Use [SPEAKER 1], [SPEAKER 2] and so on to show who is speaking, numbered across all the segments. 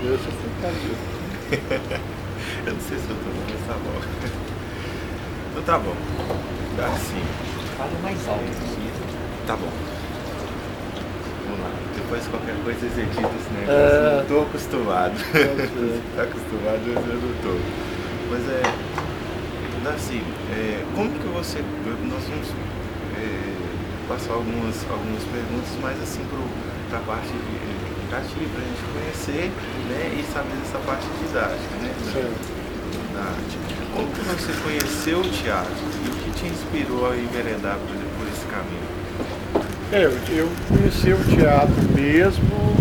[SPEAKER 1] Eu sou fantástico.
[SPEAKER 2] Eu não sei se eu tô bom, mas tá bom. Então tá bom. Assim,
[SPEAKER 3] Fala mais alto.
[SPEAKER 2] tá bom. Vamos lá. Depois qualquer coisa eles editam esse negócio. Eu não tô acostumado. Você tá acostumado, mas eu não tô. Mas assim, como que você. Nós vamos passar algumas perguntas mais assim pra parte educativa, pra gente conhecer, né, e saber dessa parte didática, né? Da arte. Como que você conheceu o teatro e o que te inspirou a enveredar por esse caminho?
[SPEAKER 1] Eu conheci o teatro mesmo,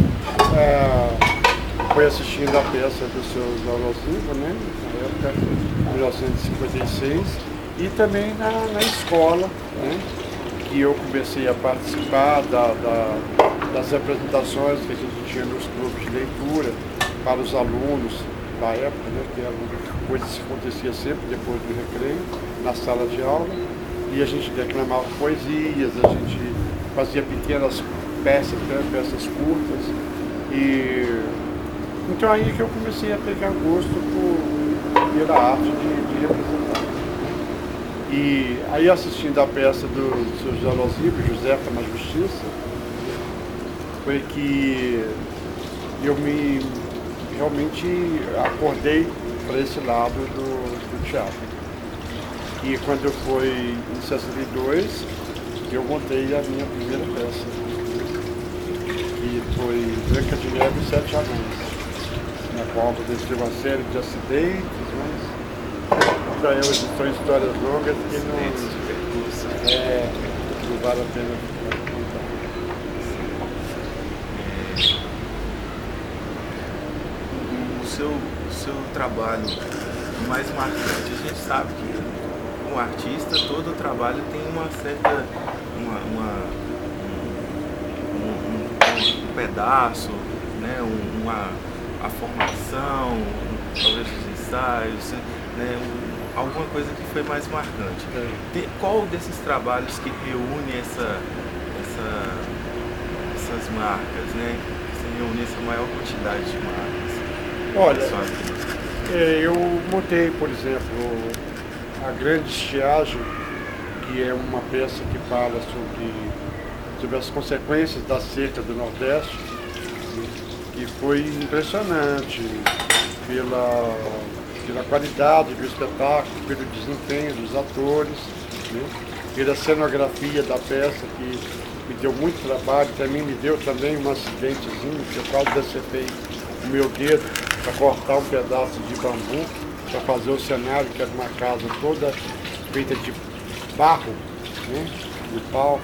[SPEAKER 1] foi assistindo a peça do seu Zé Silva, né, na época, em 1956, e também na escola, né, que eu comecei a participar das apresentações que a gente tinha nos clubes de leitura para os alunos da época, né, que era uma coisa que acontecia sempre depois do recreio, na sala de aula, e a gente declamava poesias, a gente fazia pequenas peças curtas, e então aí que eu comecei a pegar gosto pela arte de representar. E aí assistindo a peça do seu José Losíbio, Josefa na Justiça, foi que eu me realmente acordei para esse lado do teatro. E quando eu fui em 62, eu montei a minha primeira peça, que foi Branca de Neve e Sete Anões, na qual aconteceu uma série de acidentes, mas são histórias longas que não vale a pena contar.
[SPEAKER 2] O seu trabalho mais marcante, a gente sabe que um artista, todo o trabalho tem uma certa um pedaço, né, a formação, talvez os ensaios, né, alguma coisa que foi mais marcante. Qual desses trabalhos que reúne essas marcas, né? Que reúne essa maior quantidade de marcas?
[SPEAKER 1] Olha, eu montei, por exemplo, A Grande Estiagem, que é uma peça que fala sobre as consequências da seca do Nordeste, que foi impressionante pela qualidade do espetáculo, pelo desempenho dos atores, né? Pela cenografia da peça, que me deu muito trabalho, também me deu também um acidentezinho, que eu quase decepei o meu dedo para cortar um pedaço de bambu, para fazer o cenário, que era uma casa toda feita de barro, né? De pau.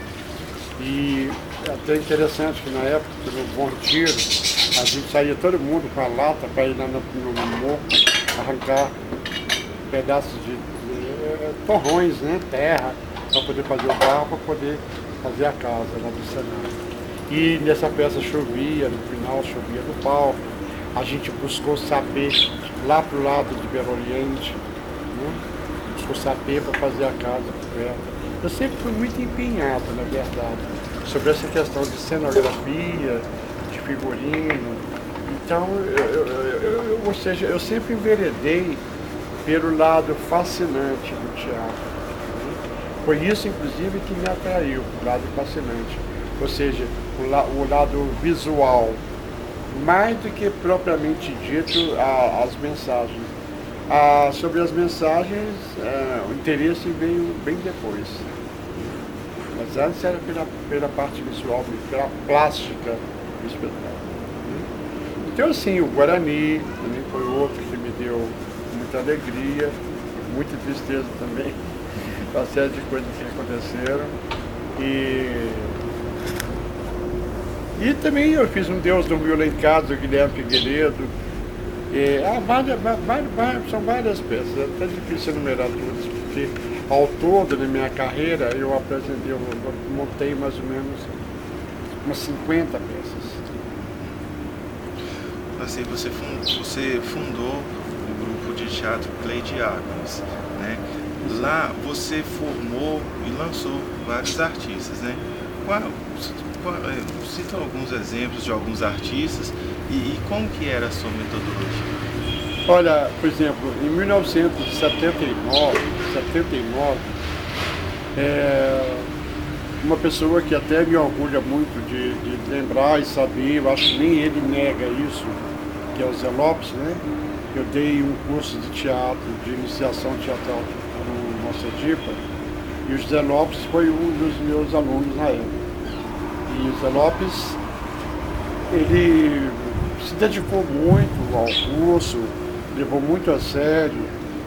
[SPEAKER 1] E é até interessante que na época, no Bom Tiro, a gente saía todo mundo com a lata para ir lá no morro, arrancar pedaços de torrões, né, terra, para poder fazer o barro, para poder fazer a casa lá do cenário. E nessa peça chovia, no final chovia no palco. A gente buscou saber lá pro lado de Belo Oriente, né? Buscou saber para fazer a casa coberta. Eu sempre fui muito empenhado, na verdade, sobre essa questão de cenografia, de figurino. Então, ou seja, eu sempre enveredei pelo lado fascinante do teatro. Foi isso, inclusive, que me atraiu, o lado fascinante. Ou seja, o lado visual, mais do que propriamente dito as mensagens. Sobre as mensagens, o interesse veio bem depois. Mas antes era pela parte visual, pela plástica do espetáculo. Então, assim, o Guarani também foi outro que me deu muita alegria, muita tristeza também, uma série de coisas que aconteceram. E também eu fiz Um Deus Dormiu Lá em Casa, do Guilherme Figueiredo. São várias peças, é até difícil enumerar todas, porque ao todo, na minha carreira, eu montei mais ou menos umas 50 peças.
[SPEAKER 2] Assim, você fundou o grupo de teatro Clay Diáconos, né? Lá você formou e lançou vários artistas, né? Cita alguns exemplos de alguns artistas E como que era a sua metodologia?
[SPEAKER 1] Olha, por exemplo, em 1979, uma pessoa que até me orgulha muito de lembrar e saber, eu acho que nem ele nega isso, que é o Zé Lopes, né? Eu dei um curso de teatro, de iniciação teatral no Nossa Dipa, e o Zé Lopes foi um dos meus alunos na época. E o Zé Lopes, ele se dedicou muito ao curso, levou muito a sério,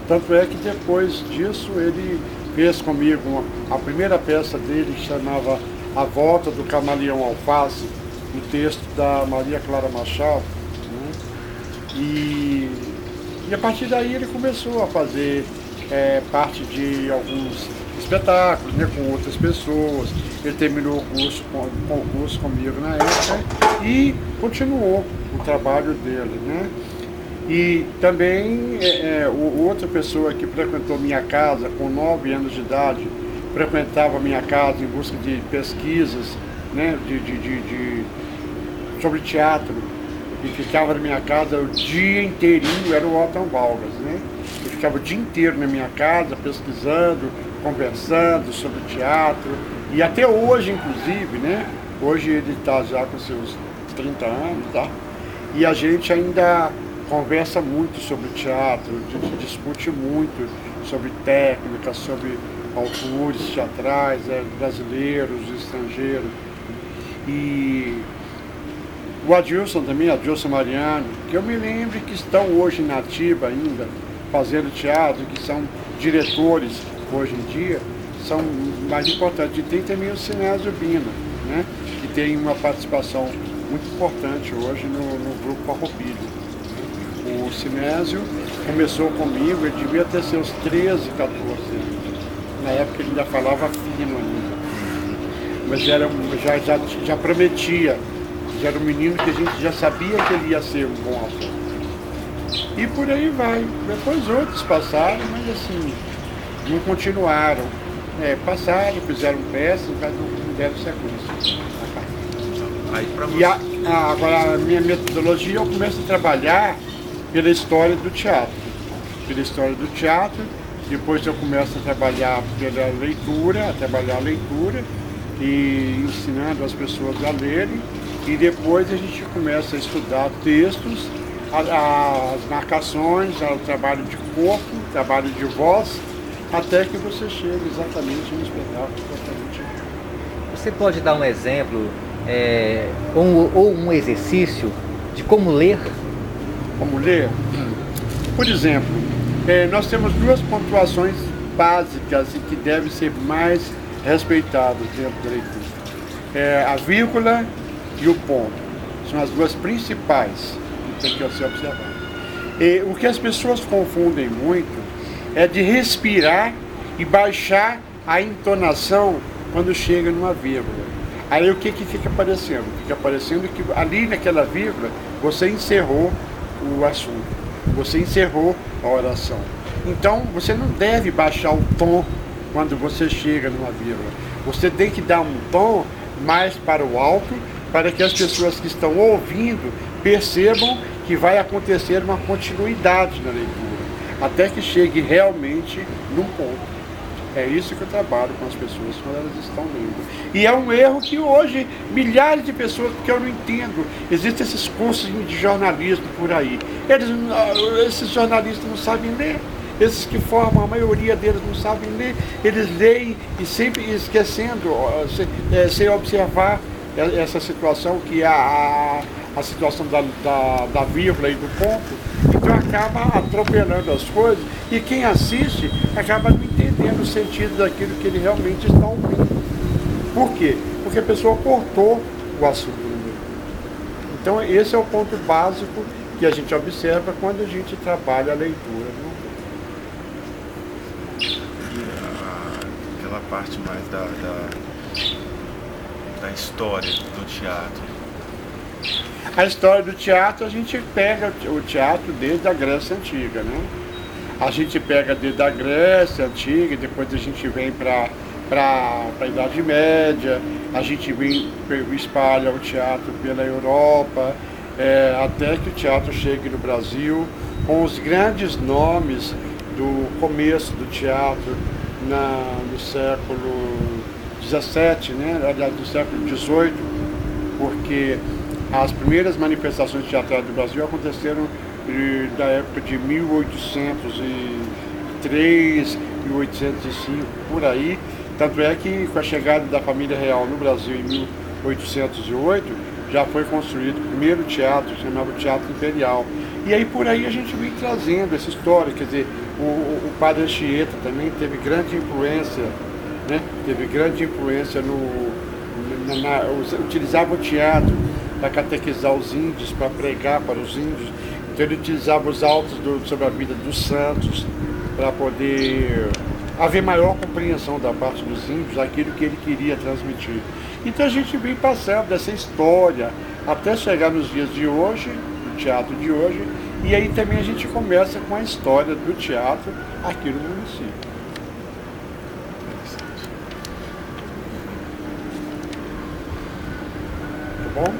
[SPEAKER 1] tanto é que depois disso ele fez comigo a primeira peça dele, que chamava A Volta do Camaleão Alface, um texto da Maria Clara Machado, né? E a partir daí ele começou a fazer parte de alguns espetáculos, né, com outras pessoas. Ele terminou o curso comigo na época e continuou o trabalho dele, né? E também outra pessoa que frequentou minha casa com 9 anos de idade, frequentava minha casa em busca de pesquisas, né, sobre teatro, e ficava na minha casa o dia inteirinho, era o Otton Vargas, né? Eu ficava o dia inteiro na minha casa pesquisando, conversando sobre teatro, e até hoje, inclusive, né? Hoje ele está já com seus 30 anos, tá? E a gente ainda conversa muito sobre teatro, discute muito sobre técnica, sobre autores teatrais, brasileiros, estrangeiros. E o Adilson também, Adilson Mariano, que eu me lembro que estão hoje na ativa ainda, fazendo teatro, que são diretores hoje em dia, são mais importantes. E tem também o Sinésio Bina, né, que tem uma participação muito importante hoje no grupo Farroupilha. O Sinésio começou comigo, ele devia ter seus 13, 14 anos. Na época ele ainda falava fino ainda. Mas já prometia. Já era um menino que a gente já sabia que ele ia ser um bom ator. E por aí vai. Depois outros passaram, mas assim, não continuaram. Passaram, fizeram peças, mas não deram sequência. E agora a minha metodologia, eu começo a trabalhar pela história do teatro. Depois eu começo a trabalhar pela leitura, a leitura e ensinando as pessoas a lerem. E depois a gente começa a estudar textos, as marcações, o trabalho de corpo, o trabalho de voz, até que você chegue exatamente no espetáculo.
[SPEAKER 3] Você pode dar um exemplo ou um exercício de como ler?
[SPEAKER 1] Como ler? Por exemplo, nós temos 2 pontuações básicas e que devem ser mais respeitadas dentro da leitura. A vírgula e o ponto. São as 2 principais que tem que ser observado. O que as pessoas confundem muito é de respirar e baixar a entonação quando chega numa vírgula. Aí o que fica parecendo? Fica parecendo que ali naquela vírgula você encerrou o assunto, você encerrou a oração. Então você não deve baixar o tom quando você chega numa vírgula. Você tem que dar um tom mais para o alto, para que as pessoas que estão ouvindo percebam que vai acontecer uma continuidade na leitura, até que chegue realmente num ponto. É isso que eu trabalho com as pessoas quando elas estão lendo. E é um erro que hoje milhares de pessoas, porque eu não entendo, existem esses cursos de jornalismo por aí. Esses jornalistas não sabem ler. Esses que formam, a maioria deles não sabem ler. Eles leem e sempre esquecendo, sem observar essa situação que é a situação da vírgula e do ponto. Então acaba atropelando as coisas e quem assiste acaba não entendendo o sentido daquilo que ele realmente está ouvindo. Por quê? Porque a pessoa cortou o assunto no meio. Então esse é o ponto básico que a gente observa quando a gente trabalha a leitura.
[SPEAKER 2] Aquela parte mais da história do teatro.
[SPEAKER 1] A história do teatro, a gente pega o teatro desde a Grécia Antiga, né? A gente pega desde a Grécia Antiga, depois a gente vem para a Idade Média, a gente espalha o teatro pela Europa, até que o teatro chegue no Brasil, com os grandes nomes do começo do teatro no século XVII, né? Aliás, no século XVIII, porque as primeiras manifestações teatrais do Brasil aconteceram da época de 1803, 1805, por aí. Tanto é que com a chegada da família real no Brasil em 1808, já foi construído o primeiro teatro, chamado Teatro Imperial. E aí por aí a gente vem trazendo essa história, quer dizer, o Padre Anchieta também teve grande influência, né? Teve grande influência utilizava o teatro para catequizar os índios, para pregar para os índios. Então ele utilizava os autos sobre a vida dos santos para poder haver maior compreensão da parte dos índios, aquilo que ele queria transmitir. Então a gente vem passando dessa história até chegar nos dias de hoje, do teatro de hoje, e aí também a gente começa com a história do teatro aqui no município. Tá bom?